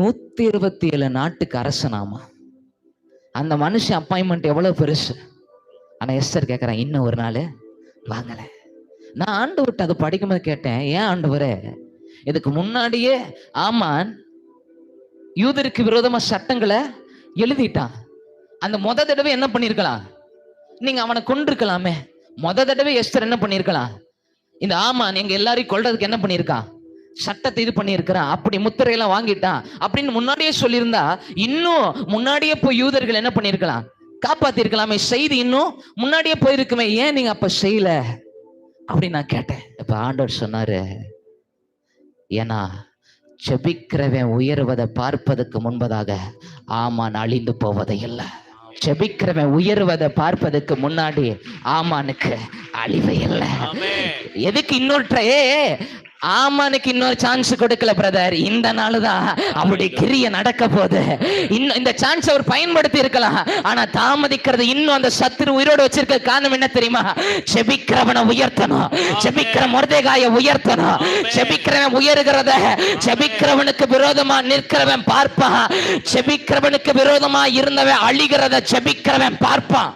127 நாட்டுக்கு அரசனாமா. அந்த மனுஷன் அப்பாயின்மெண்ட் எவ்வளவு பெருசு. ஆனா எஸ்தர் கேட்கறான், இன்னும் ஒரு நாள் வாங்கல. நான் ஆண்டவர்கிட்ட அதை படிக்கும்போது கேட்டேன், ஏன் ஆண்டவரே, இதுக்கு முன்னாடியே ஆமான் யூதருக்கு விரோதமா சட்டங்களை எழுதிட்டான். அந்த முத தடவை என்ன பண்ணிருக்கலாம், நீங்க அவனை கொண்டிருக்கலாமே. முத தடவை எஸ்தர் என்ன பண்ணிருக்கலாம், இந்த ஆமான் எங்க எல்லாரையும் கொல்றதுக்கு என்ன பண்ணிருக்கான், சட்டத்தை இது பண்ணியிருக்கிறான், அப்படி முத்திரையெல்லாம் வாங்கிட்டான் அப்படின்னு முன்னாடியே சொல்லியிருந்தா இன்னும் முன்னாடியே போய் யூதர்கள் என்ன பண்ணிருக்கலாம், காப்பாத்தி இருக்கலாமே. செய்தி இன்னும் முன்னாடியே போயிருக்குமே, ஏன் நீங்க அப்ப செய்யல அப்படின்னு நான் கேட்டேன். இப்ப ஆண்டவர் சொன்னாரு, ஏன்னா செபிக்கிறவன் உயர்வதை பார்ப்பதற்கு முன்பதாக ஆமான் அழிந்து போவதை இல்லை. செபிக்கிறவன் உயர்வதை பார்ப்பதற்கு முன்னாடி ஆமானுக்கு அழிவை இல்லை. எதுக்கு இன்னொரு ஆமானுக்கு இன்னொரு சான்ஸ் கொடுக்கல பிரதர். இந்த நாளுதான் அவருடைய கிரிய நடக்க போகுது. இன்னும் இந்த சான்ஸ் அவர் பயன்படுத்தி இருக்கலாம், ஆனா தாமதிக்கிறது இன்னும் அந்த சத்துரு உயிரோடு வச்சிருக்க காரணம் என்ன தெரியுமா, செபிக்கிறவனை உயர்த்தணும், செபிக்கிற மொர்தெகாயை உயர்த்தணும். செபிக்கிறவன் உயர்கிறத செபிக்கிறவனுக்கு விரோதமா நிற்கிறவன் பார்ப்பான், செபிக்கிறவனுக்கு விரோதமா இருந்தவன் அழிகிறத செபிக்கிறவன் பார்ப்பான்.